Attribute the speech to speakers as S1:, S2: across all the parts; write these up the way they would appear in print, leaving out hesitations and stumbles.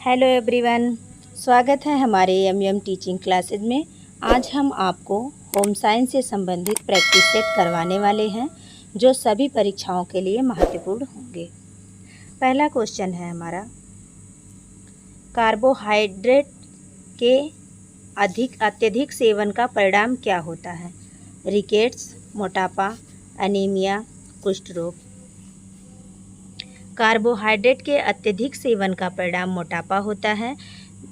S1: Hello everyone, स्वागत है हमारे एम टीचिंग क्लासेज में। आज हम आपको होम साइंस से संबंधित प्रैक्टिस सेट करवाने वाले हैं जो सभी परीक्षाओं के लिए महत्वपूर्ण होंगे। पहला क्वेश्चन है हमारा, कार्बोहाइड्रेट के अत्यधिक सेवन का परिणाम क्या होता है? रिकेट्स, मोटापा, एनीमिया, कुष्ठ रोग। कार्बोहाइड्रेट के अत्यधिक सेवन का परिणाम मोटापा होता है,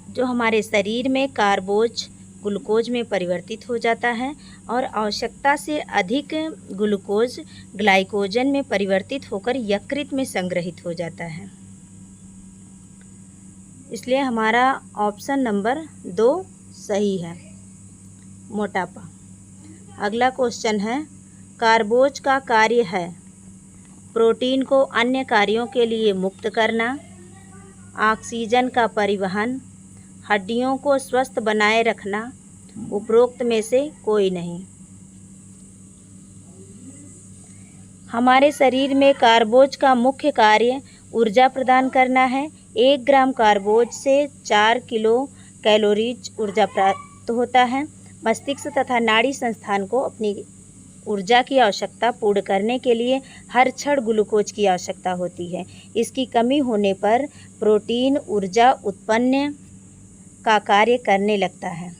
S1: जो हमारे शरीर में कार्बोज ग्लूकोज में परिवर्तित हो जाता है और आवश्यकता से अधिक ग्लूकोज ग्लाइकोजन में परिवर्तित होकर यकृत में संग्रहित हो जाता है। इसलिए हमारा ऑप्शन नंबर 2 सही है, मोटापा। अगला क्वेश्चन है, कार्बोज का कार्य है प्रोटीन को अन्य कार्यों के लिए मुक्त करना, ऑक्सीजन का परिवहन, हड्डियों को स्वस्थ बनाए रखना, उपरोक्त में से कोई नहीं। हमारे शरीर में कार्बोज का मुख्य कार्य ऊर्जा प्रदान करना है। 1 ग्राम कार्बोज से 4 किलो कैलोरीज ऊर्जा प्राप्त होता है। मस्तिष्क तथा नाड़ी संस्थान को अपनी ऊर्जा की आवश्यकता पूर्ण करने के लिए हर क्षण ग्लूकोज की आवश्यकता होती है। इसकी कमी होने पर प्रोटीन ऊर्जा उत्पन्न का कार्य करने लगता है।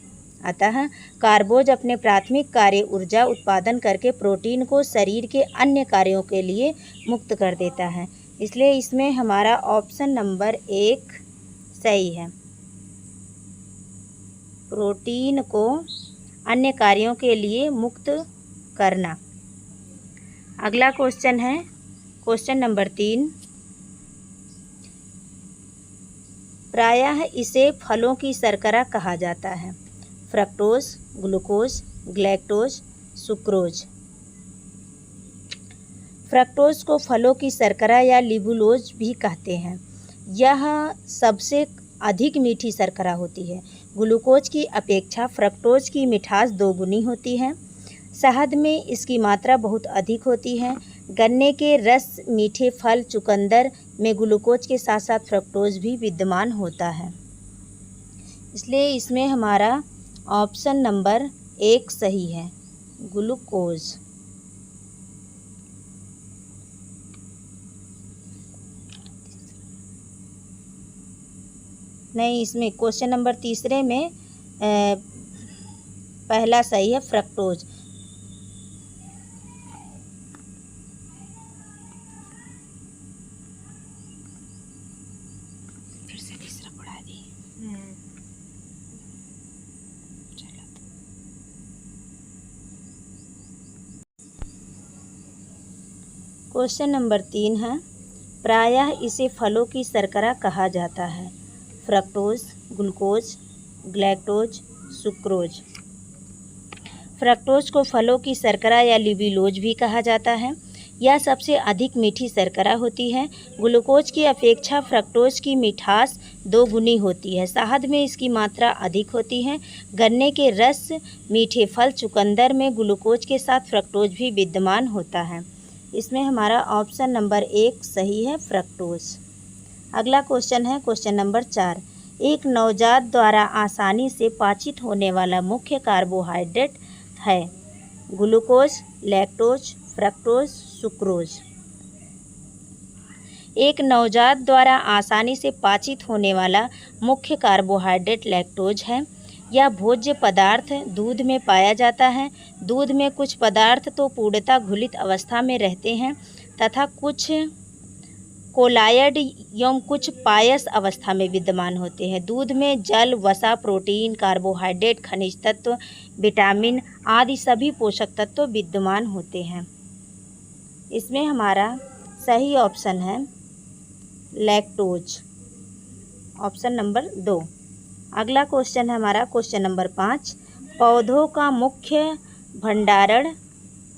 S1: अतः कार्बोज अपने प्राथमिक कार्य ऊर्जा उत्पादन करके प्रोटीन को शरीर के अन्य कार्यों के लिए मुक्त कर देता है। इसलिए इसमें हमारा ऑप्शन नंबर 1 सही है, प्रोटीन को अन्य कार्यों के लिए मुक्त करना। अगला क्वेश्चन है क्वेश्चन नंबर 3, प्रायः इसे फलों की शर्करा कहा जाता है। Fructose, glucose, galactose, sucrose. Fructose को फलों की शर्करा या लिबुलोज भी कहते हैं। यह सबसे अधिक मीठी शर्करा होती है। ग्लूकोज की अपेक्षा फ्रक्टोज की मिठास 2 गुनी होती है। शहद में इसकी मात्रा बहुत अधिक होती है। गन्ने के रस, मीठे फल, चुकंदर में ग्लूकोज के साथ साथ फ्रक्टोज भी विद्यमान होता है। इसलिए इसमें हमारा ऑप्शन नंबर 1 सही है, ग्लूकोज। नहीं, इसमें क्वेश्चन नंबर 3 में पहला सही है, फ्रक्टोज। क्वेश्चन नंबर 3 है, प्रायः इसे फलों की शर्करा कहा जाता है। Fructose, glucose, galactose, sucrose. Fructose को फलों की शर्करा या लिबुलोज भी कहा जाता है। यह सबसे अधिक मीठी शर्करा होती है। ग्लूकोज की अपेक्षा फ्रक्टोज की मिठास 2 गुनी होती है। शहद में इसकी मात्रा अधिक होती है। गन्ने के रस, मीठे फल, चुकंदर में ग्लूकोज के साथ फ्रक्टोज भी विद्यमान होता है। इसमें हमारा ऑप्शन नंबर 1 सही है, फ्रक्टोज। अगला क्वेश्चन है क्वेश्चन नंबर 4, एक नवजात द्वारा आसानी से पाचित होने वाला मुख्य कार्बोहाइड्रेट है। Glucose, lactose, fructose, sucrose. एक नवजात द्वारा आसानी से पाचित होने वाला मुख्य कार्बोहाइड्रेट लैक्टोज है। यह भोज्य पदार्थ दूध में पाया जाता है। दूध में कुछ पदार्थ तो पूर्णतः घुलित अवस्था में रहते हैं तथा कुछ कोलायड एवं कुछ पायस अवस्था में विद्यमान होते हैं। दूध में जल, वसा, प्रोटीन, कार्बोहाइड्रेट, खनिज तत्व, विटामिन आदि सभी पोषक तत्व विद्यमान होते हैं। इसमें हमारा सही ऑप्शन है लैक्टोज, ऑप्शन नंबर 2। अगला क्वेश्चन है हमारा क्वेश्चन नंबर 5, पौधों का मुख्य भंडारण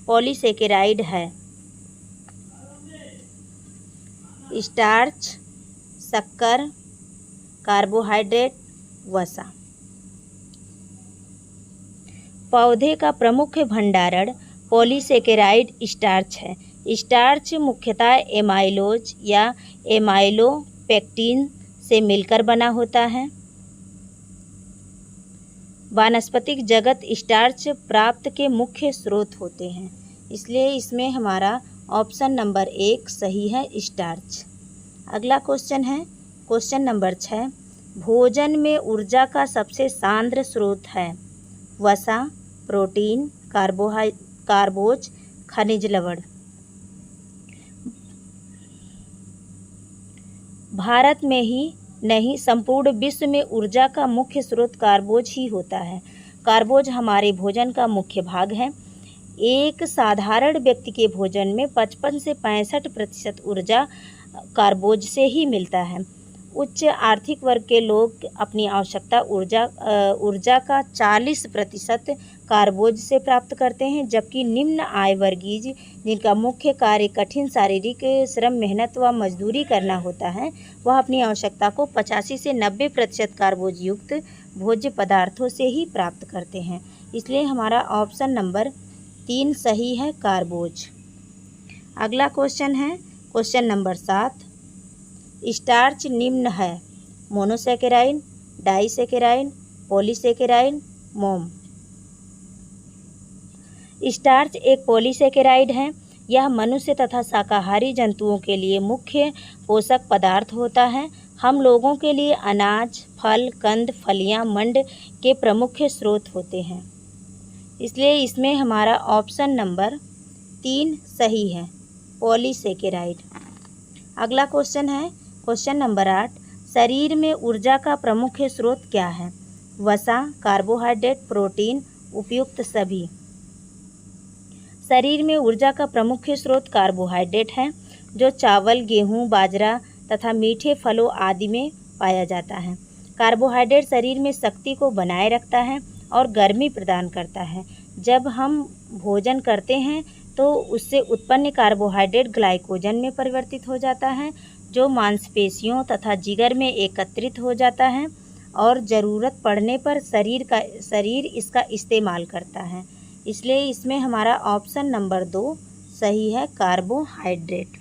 S1: पॉलीसेकेराइड है। स्टार्च, शक्कर, कार्बोहाइड्रेट, वसा। पौधे का प्रमुख भंडारण पॉलीसेकेराइड स्टार्च है। स्टार्च मुख्यतः एमाइलोज या एमाइलोपेक्टिन से मिलकर बना होता है। वानस्पतिक जगत स्टार्च प्राप्त के मुख्य स्रोत होते हैं, इसलिए इसमें हमारा ऑप्शन नंबर 1 सही है, स्टार्च। अगला क्वेश्चन है क्वेश्चन नंबर 6। भोजन में ऊर्जा का सबसे सांद्र स्रोत है वसा, प्रोटीन, कार्बोज, खनिज लवण। भारत में ही नहीं, संपूर्ण विश्व में ऊर्जा का मुख्य स्रोत कार्बोज ही होता है। कार्बोज हमारे भोजन का मुख्य भाग है। एक साधारण व्यक्ति के भोजन में 55 से 65% ऊर्जा कार्बोज से ही मिलता है। उच्च आर्थिक वर्ग के लोग अपनी आवश्यकता ऊर्जा का 40% कार्बोज से प्राप्त करते हैं, जबकि निम्न आय वर्गीय जिनका मुख्य कार्य कठिन शारीरिक श्रम, मेहनत व मजदूरी करना होता है, वह अपनी आवश्यकता को 85 से 90% कार्बोज युक्त भोज्य पदार्थों से ही प्राप्त करते हैं। इसलिए हमारा ऑप्शन नंबर 3 सही है, कार्बोज। अगला क्वेश्चन है क्वेश्चन नंबर 7। स्टार्च निम्न है मोनोसेकेराइन, डाइसेकेराइन, पॉलीसेकेराइन, मोम। स्टार्च एक पॉलीसेकेराइड है। यह मनुष्य तथा शाकाहारी जंतुओं के लिए मुख्य पोषक पदार्थ होता है। हम लोगों के लिए अनाज, फल, कंद, फलियां, मंड के प्रमुख स्रोत होते हैं, इसलिए इसमें हमारा ऑप्शन नंबर 3 सही है, पॉलीसेकेराइड। अगला क्वेश्चन है क्वेश्चन नंबर 8। शरीर में ऊर्जा का प्रमुख स्रोत क्या है? वसा, कार्बोहाइड्रेट, प्रोटीन, उपयुक्त सभी। शरीर में ऊर्जा का प्रमुख स्रोत कार्बोहाइड्रेट है, जो चावल, गेहूं, बाजरा तथा मीठे फलों आदि में पाया जाता है। कार्बोहाइड्रेट शरीर में शक्ति को बनाए रखता है और गर्मी प्रदान करता है। जब हम भोजन करते हैं तो उससे उत्पन्न कार्बोहाइड्रेट ग्लाइकोजन में परिवर्तित हो जाता है, जो मांसपेशियों तथा जिगर में एकत्रित हो जाता है और ज़रूरत पड़ने पर शरीर इसका इस्तेमाल करता है। इसलिए इसमें हमारा ऑप्शन नंबर 2 सही है, कार्बोहाइड्रेट।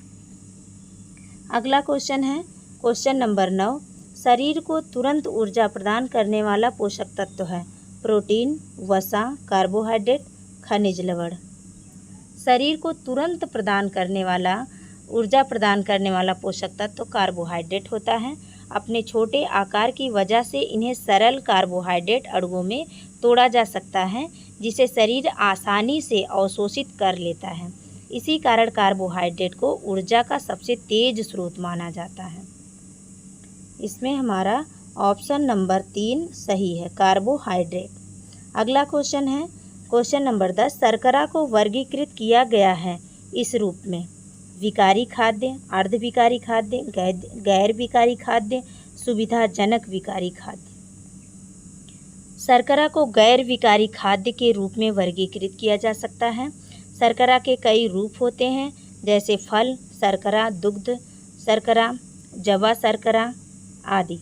S1: अगला क्वेश्चन है क्वेश्चन नंबर 9। शरीर को तुरंत ऊर्जा प्रदान करने वाला पोषक तत्व है प्रोटीन, वसा, कार्बोहाइड्रेट, खनिज लवण। शरीर को तुरंत ऊर्जा प्रदान करने वाला पोषक तत्व कार्बोहाइड्रेट होता है। अपने छोटे आकार की वजह से इन्हें सरल कार्बोहाइड्रेट अणुओं में तोड़ा जा सकता है, जिसे शरीर आसानी से अवशोषित कर लेता है। इसी कारण कार्बोहाइड्रेट को ऊर्जा का सबसे तेज स्रोत माना जाता है। इसमें हमारा ऑप्शन नंबर 3 सही है, कार्बोहाइड्रेट। अगला क्वेश्चन है क्वेश्चन नंबर 10। शर्करा को वर्गीकृत किया गया है इस रूप में: विकारी खाद्य, अर्धविकारी खाद्य, गैर विकारी खाद्य, सुविधाजनक विकारी खाद्य। शर्करा को गैर विकारी खाद्य के रूप में वर्गीकृत किया जा सकता है। शर्करा के कई रूप होते हैं, जैसे फल शर्करा, दुग्ध शर्करा, जवा शर्करा आदि।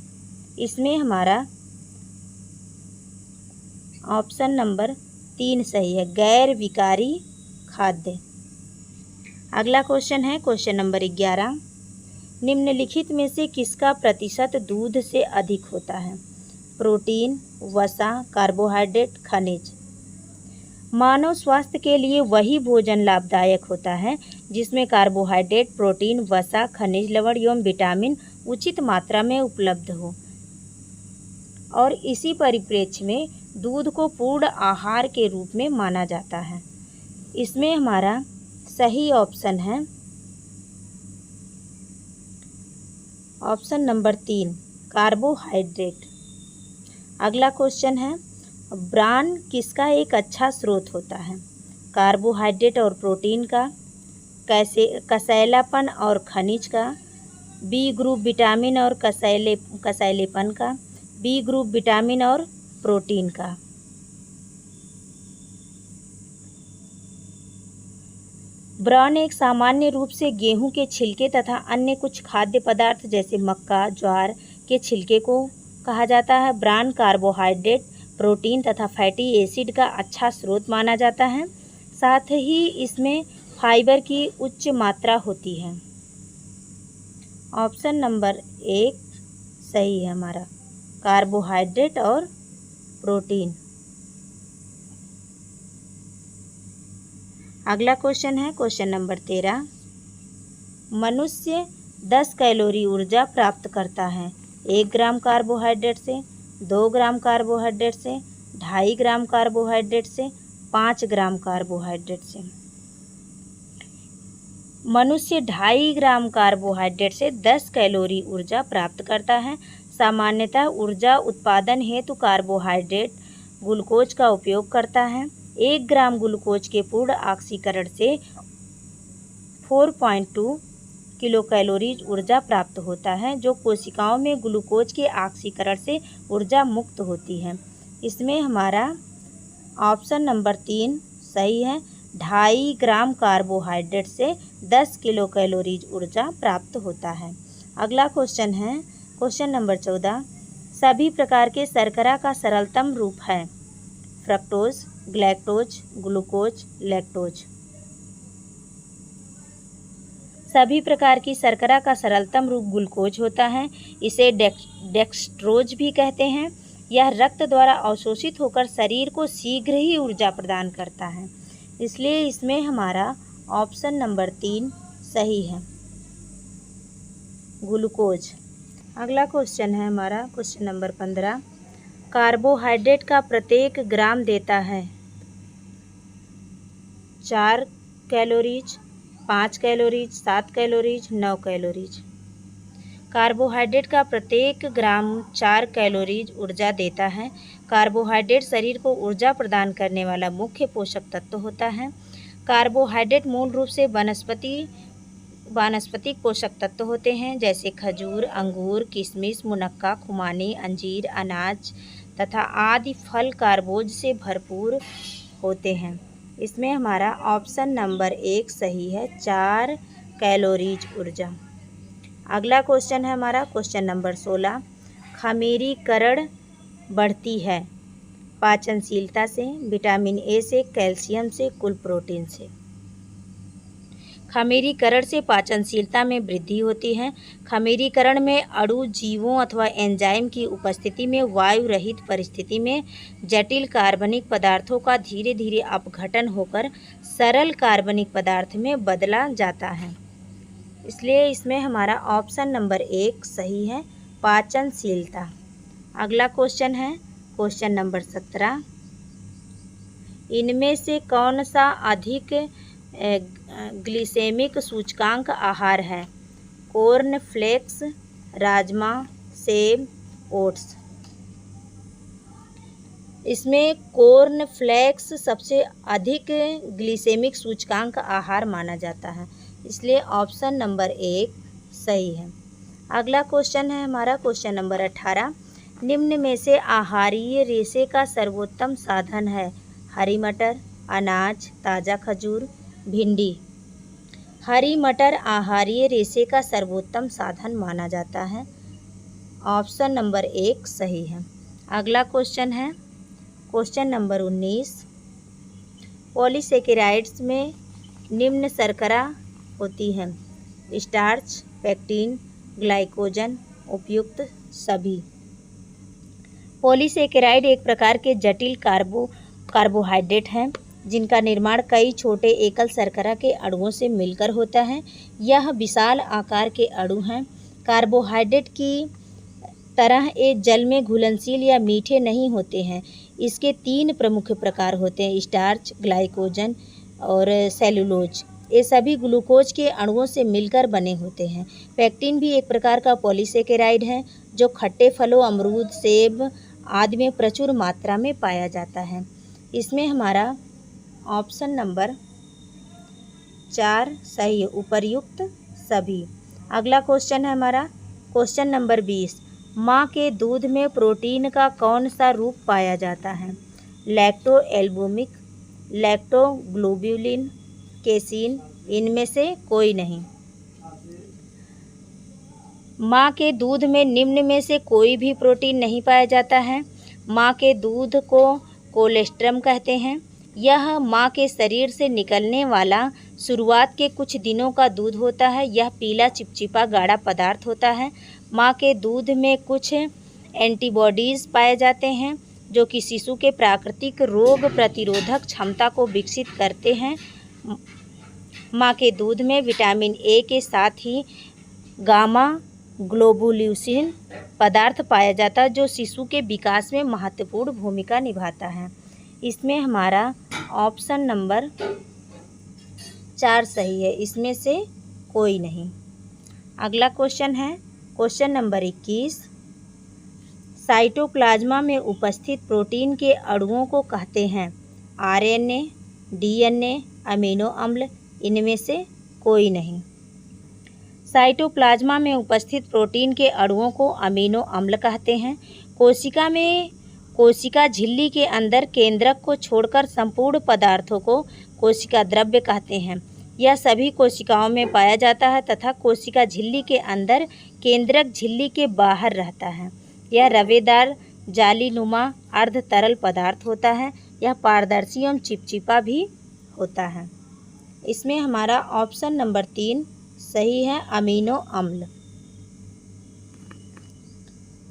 S1: इसमें हमारा ऑप्शन नंबर 3 सही है, गैर विकारी खाद्य। अगला क्वेश्चन है क्वेश्चन नंबर 11। निम्नलिखित में से किसका प्रतिशत दूध से अधिक होता है? प्रोटीन, वसा, कार्बोहाइड्रेट, खनिज। मानव स्वास्थ्य के लिए वही भोजन लाभदायक होता है जिसमें कार्बोहाइड्रेट, प्रोटीन, वसा, खनिज लवण एवं विटामिन उचित मात्रा में उपलब्ध हो, और इसी परिप्रेक्ष्य में दूध को पूर्ण आहार के रूप में माना जाता है। इसमें हमारा सही ऑप्शन है ऑप्शन नंबर 3, कार्बोहाइड्रेट। अगला क्वेश्चन है, ब्रान किसका एक अच्छा स्रोत होता है? कार्बोहाइड्रेट और प्रोटीन का, कसैलापन और खनिज का, बी ग्रुप विटामिन और कसैलेपन का, बी ग्रुप विटामिन और प्रोटीन का। ब्रान एक सामान्य रूप से गेहूं के छिलके तथा अन्य कुछ खाद्य पदार्थ जैसे मक्का, ज्वार के छिलके को कहा जाता है। ब्रान कार्बोहाइड्रेट, प्रोटीन तथा फैटी एसिड का अच्छा स्रोत माना जाता है। साथ ही इसमें फाइबर की उच्च मात्रा होती है। ऑप्शन नंबर 1 सही है हमारा, कार्बोहाइड्रेट और प्रोटीन। अगला क्वेश्चन है क्वेश्चन नंबर 13। मनुष्य 10 कैलोरी ऊर्जा प्राप्त करता है 1 ग्राम कार्बोहाइड्रेट से, 2 ग्राम कार्बोहाइड्रेट से, 2.5 ग्राम कार्बोहाइड्रेट से, 5 ग्राम कार्बोहाइड्रेट से। मनुष्य 2.5 ग्राम कार्बोहाइड्रेट से 10 कैलोरी ऊर्जा प्राप्त करता है। सामान्यतः ऊर्जा उत्पादन हेतु कार्बोहाइड्रेट ग्लूकोज का उपयोग करता है। 1 ग्राम ग्लूकोज के पूर्ण ऑक्सीकरण से 4.2 किलो कैलोरीज ऊर्जा प्राप्त होता है, जो कोशिकाओं में ग्लूकोज के ऑक्सीकरण से ऊर्जा मुक्त होती है। इसमें हमारा ऑप्शन नंबर 3 सही है। 2.5 ग्राम कार्बोहाइड्रेट से 10 किलो कैलोरीज ऊर्जा प्राप्त होता है। अगला क्वेश्चन है क्वेश्चन नंबर 14। सभी प्रकार के शर्करा का सरलतम रूप है फ्रक्टोज, ग्लैक्टोज, ग्लूकोज, लैक्टोज। सभी प्रकार की शर्करा का सरलतम रूप ग्लूकोज होता है। इसे डेक्सट्रोज भी कहते हैं। यह रक्त द्वारा अवशोषित होकर शरीर को शीघ्र ही ऊर्जा प्रदान करता है, इसलिए इसमें हमारा ऑप्शन नंबर 3 सही है, ग्लूकोज। अगला क्वेश्चन है हमारा क्वेश्चन नंबर 15। कार्बोहाइड्रेट का प्रत्येक ग्राम देता है 4 calories, 5 calories, 7 calories, 9 calories. Carbohydrate का प्रत्येक ग्राम 4 कैलोरीज ऊर्जा देता है। कार्बोहाइड्रेट शरीर को ऊर्जा प्रदान करने वाला मुख्य पोषक तत्व होता है। कार्बोहाइड्रेट मूल रूप से वानस्पतिक पोषक तत्व होते हैं, जैसे खजूर, अंगूर, किशमिश, मुनक्का, खुमानी, अंजीर, अनाज तथा आदि फल कार्बोज से भरपूर होते हैं। इसमें हमारा ऑप्शन नंबर 1 सही है, 4 कैलोरीज ऊर्जा। अगला क्वेश्चन है हमारा क्वेश्चन नंबर 16। खमीरीकरण बढ़ती है पाचनशीलता से, विटामिन ए से, कैल्शियम से, कुल प्रोटीन से। खमीरीकरण से पाचनशीलता में वृद्धि होती है। खमीरीकरण में अणु जीवों अथवा एंजाइम की उपस्थिति में वायु रहित परिस्थिति में जटिल कार्बनिक पदार्थों का धीरे धीरे अपघटन होकर सरल कार्बनिक पदार्थ में बदला जाता है, इसलिए इसमें हमारा ऑप्शन नंबर 1 सही है, पाचनशीलता। अगला क्वेश्चन है क्वेश्चन नंबर 17। इनमें से कौन सा अधिक ग्लिसेमिक सूचकांक आहार है? कॉर्न फ्लेक्स, राजमा, सेब, ओट्स। इसमें कॉर्न फ्लेक्स सबसे अधिक ग्लिसेमिक सूचकांक आहार माना जाता है, इसलिए ऑप्शन नंबर 1 सही है। अगला क्वेश्चन है हमारा क्वेश्चन नंबर 18। निम्न में से आहारीय रेशे का सर्वोत्तम साधन है? हरी मटर, अनाज, ताज़ा खजूर, भिंडी। हरी मटर आहारीय रेशे का सर्वोत्तम साधन माना जाता है, ऑप्शन नंबर 1 सही है। अगला क्वेश्चन है क्वेश्चन नंबर 19। पॉलीसेकेराइड्स में निम्न शर्करा होती है? स्टार्च, पेक्टिन, ग्लाइकोजन, उपयुक्त सभी। पॉलीसेकेराइड एक प्रकार के जटिल कार्बोहाइड्रेट हैं, जिनका निर्माण कई छोटे एकल शर्करा के अणुओं से मिलकर होता है। यह विशाल आकार के अणु हैं। कार्बोहाइड्रेट की तरह ये जल में घुलनशील या मीठे नहीं होते हैं। इसके 3 प्रमुख प्रकार होते हैं, स्टार्च, ग्लाइकोजन और सेलुलोज। ये सभी ग्लूकोज के अणुओं से मिलकर बने होते हैं। पेक्टिन भी एक प्रकार का पॉलीसेकेराइड है, जो खट्टे फलों, अमरूद, सेब आदि में प्रचुर मात्रा में पाया जाता है। इसमें हमारा ऑप्शन नंबर 4 सही है, उपर्युक्त सभी। अगला क्वेश्चन है हमारा क्वेश्चन नंबर 20। माँ के दूध में प्रोटीन का कौन सा रूप पाया जाता है? लैक्टो एल्बुमिक, लैक्टोग्लोब्युलिन, केसीन, इनमें से कोई नहीं। माँ के दूध में निम्न में से कोई भी प्रोटीन नहीं पाया जाता है। माँ के दूध को कोलेस्ट्रम कहते हैं। यह माँ के शरीर से निकलने वाला शुरुआत के कुछ दिनों का दूध होता है। यह पीला चिपचिपा गाढ़ा पदार्थ होता है। माँ के दूध में कुछ एंटीबॉडीज़ पाए जाते हैं जो कि शिशु के प्राकृतिक रोग प्रतिरोधक क्षमता को विकसित करते हैं। माँ के दूध में विटामिन ए के साथ ही गामा ग्लोबुलिन पदार्थ पाया जाता है जो शिशु के विकास में महत्वपूर्ण भूमिका निभाता है। इसमें हमारा ऑप्शन नंबर 4 सही है, इसमें से कोई नहीं। अगला क्वेश्चन है क्वेश्चन नंबर 21। साइटोप्लाज्मा में उपस्थित प्रोटीन के अणुओं को कहते हैं आरएनए, डीएनए, अमीनो अम्ल, इनमें से कोई नहीं। साइटोप्लाज्मा में उपस्थित प्रोटीन के अणुओं को अमीनो अम्ल कहते हैं। कोशिका झिल्ली के अंदर केंद्रक को छोड़कर संपूर्ण पदार्थों को कोशिका द्रव्य कहते हैं। यह सभी कोशिकाओं में पाया जाता है तथा कोशिका झिल्ली के अंदर केंद्रक झिल्ली के बाहर रहता है। यह रवेदार जालीनुमा अर्ध तरल पदार्थ होता है। यह पारदर्शी एवं चिपचिपा भी होता है। इसमें हमारा ऑप्शन नंबर 3 सही है, अमीनो अम्ल।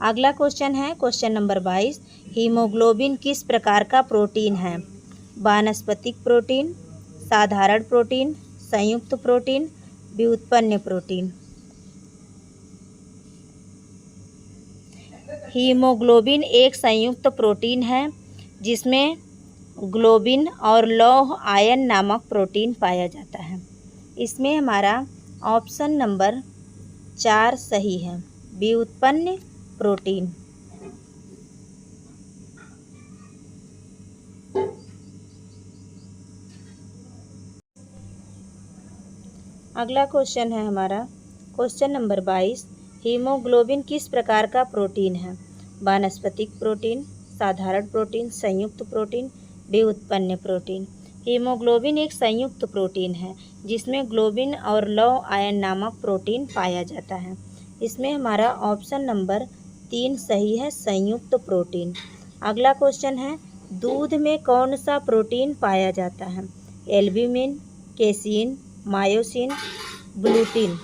S1: अगला क्वेश्चन है क्वेश्चन नंबर 22। हीमोग्लोबिन किस प्रकार का प्रोटीन है? वानस्पतिक प्रोटीन, साधारण प्रोटीन, संयुक्त प्रोटीन, व्युत्पन्न प्रोटीन। हीमोग्लोबिन एक संयुक्त प्रोटीन है जिसमें ग्लोबिन और लौह आयन नामक प्रोटीन पाया जाता है। इसमें हमारा ऑप्शन नंबर 4 सही है, व्युत्पन्न प्रोटीन। अगला क्वेश्चन है हमारा क्वेश्चन नंबर 22। हीमोग्लोबिन किस प्रकार का प्रोटीन है? वानस्पतिक प्रोटीन, साधारण प्रोटीन, संयुक्त प्रोटीन, व्युत्पन्न प्रोटीन। हीमोग्लोबिन एक संयुक्त प्रोटीन है जिसमें ग्लोबिन और लौह आयन नामक प्रोटीन पाया जाता है। इसमें हमारा ऑप्शन नंबर 3 सही है, संयुक्त प्रोटीन। अगला क्वेश्चन है दूध में कौन सा प्रोटीन पाया जाता है? Albumin, casein, myosin, gluten.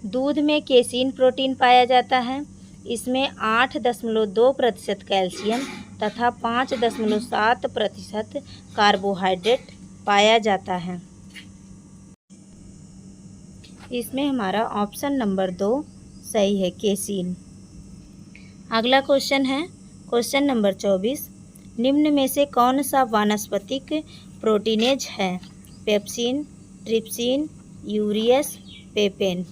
S1: दूध में केसीन प्रोटीन पाया जाता है। इसमें 8.2% कैल्शियम तथा 5.7% कार्बोहाइड्रेट पाया जाता है। इसमें हमारा ऑप्शन नंबर 2 सही है, केसीन। अगला क्वेश्चन है क्वेश्चन नंबर 24। निम्न में से कौन सा वानस्पतिक प्रोटीनेज है? Pepsin, trypsin, urease, पेपेन।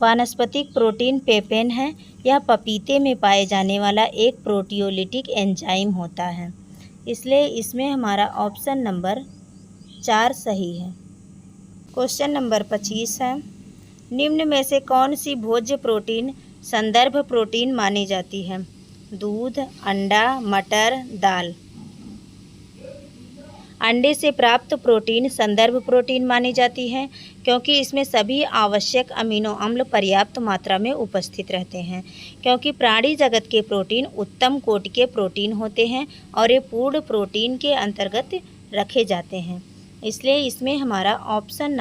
S1: वानस्पतिक प्रोटीन पेपेन है। यह पपीते में पाए जाने वाला एक प्रोटियोलिटिक एंजाइम होता है, इसलिए इसमें हमारा ऑप्शन नंबर 4 सही है। क्वेश्चन नंबर 25 है। निम्न में से कौन सी भोज्य प्रोटीन संदर्भ प्रोटीन मानी जाती है? दूध, अंडा, मटर, दाल। अंडे से प्राप्त प्रोटीन संदर्भ प्रोटीन मानी जाती है क्योंकि इसमें सभी आवश्यक अमीनो अम्ल पर्याप्त मात्रा में उपस्थित रहते हैं। क्योंकि प्राणी जगत के प्रोटीन उत्तम कोटि के प्रोटीन होते हैं और ये पूर्ण प्रोटीन के अंतर्गत रखे जाते हैं, इसलिए इसमें हमारा ऑप्शन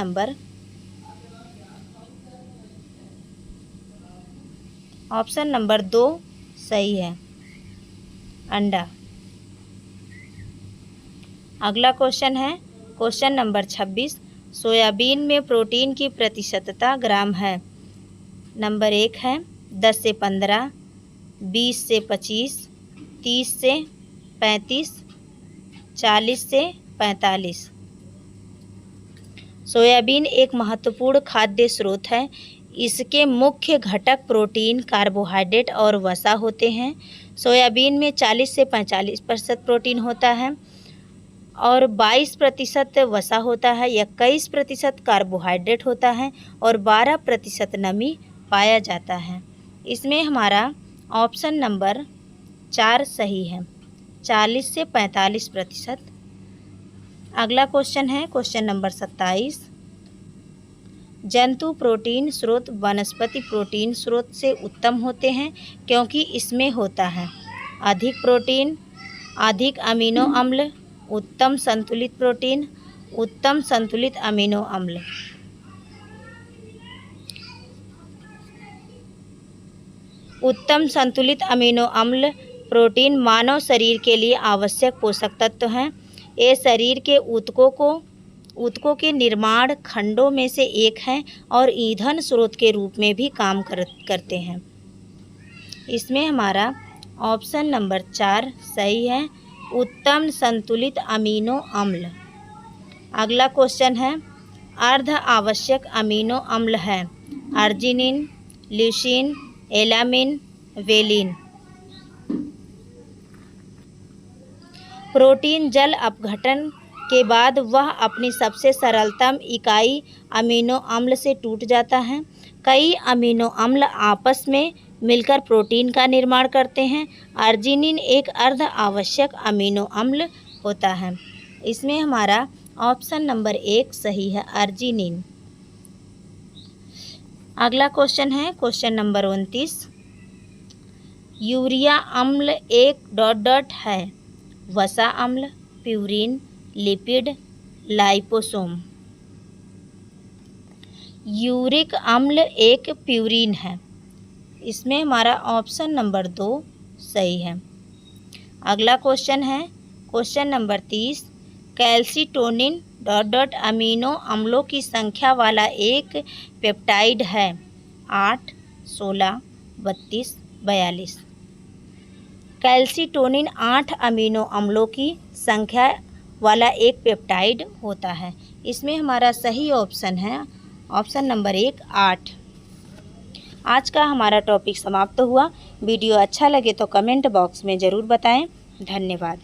S1: नंबर 2 सही है, अंडा। अगला क्वेश्चन है क्वेश्चन नंबर 26। सोयाबीन में प्रोटीन की प्रतिशतता ग्राम है। नंबर 1 है 10 से 15, 20 से 25, 30 से 35, 40 से 45। सोयाबीन एक महत्वपूर्ण खाद्य स्रोत है। इसके मुख्य घटक प्रोटीन, कार्बोहाइड्रेट और वसा होते हैं। सोयाबीन में 40 से 45% प्रोटीन होता है और 22% वसा होता है, 21% कार्बोहाइड्रेट होता है और 12% नमी पाया जाता है। इसमें हमारा ऑप्शन नंबर 4 सही है, 40 से 45%। अगला क्वेश्चन है क्वेश्चन नंबर 27। जंतु प्रोटीन स्रोत वनस्पति प्रोटीन स्रोत से उत्तम होते हैं क्योंकि इसमें होता है अधिक प्रोटीन, अधिक अमीनो अम्ल, उत्तम संतुलित प्रोटीन, उत्तम संतुलित अमीनो अम्ल। उत्तम संतुलित अमीनो अम्ल प्रोटीन मानव शरीर के लिए आवश्यक पोषक तत्व हैं। ये शरीर के ऊतकों के निर्माण खंडों में से एक हैं और ईंधन स्रोत के रूप में भी काम करते हैं। इसमें हमारा ऑप्शन नंबर 4 सही है, उत्तम संतुलित अमीनो अम्ल। अगला क्वेश्चन है, अर्ध आवश्यक अमीनो अम्ल है अर्जिनिन, ल्यूसीन, एलामिन, वेलिन। प्रोटीन जल अपघटन के बाद वह अपनी सबसे सरलतम इकाई अमीनो अम्ल से टूट जाता है। कई अमीनो अम्ल आपस में मिलकर प्रोटीन का निर्माण करते हैं। अर्जिनिन एक अर्ध आवश्यक अमीनो अम्ल होता है। इसमें हमारा ऑप्शन नंबर 1 सही है, अर्जिनिन। अगला क्वेश्चन है क्वेश्चन नंबर 29। यूरिया अम्ल एक ... है वसा अम्ल, प्यूरिन, लिपिड, लाइपोसोम। यूरिक अम्ल एक प्यूरिन है। इसमें हमारा ऑप्शन नंबर 2 सही है। अगला क्वेश्चन है क्वेश्चन नंबर 30। कैल्सीटोनिन ... अमीनो अम्लों की संख्या वाला एक पेप्टाइड है 8, 16, 32, 42। कैल्सीटोनिन 8 अमीनो अम्लों की संख्या वाला एक पेप्टाइड होता है। इसमें हमारा सही ऑप्शन है ऑप्शन नंबर 1, 8। आज का हमारा टॉपिक समाप्त हुआ। वीडियो अच्छा लगे तो कमेंट बॉक्स में ज़रूर बताएं। धन्यवाद।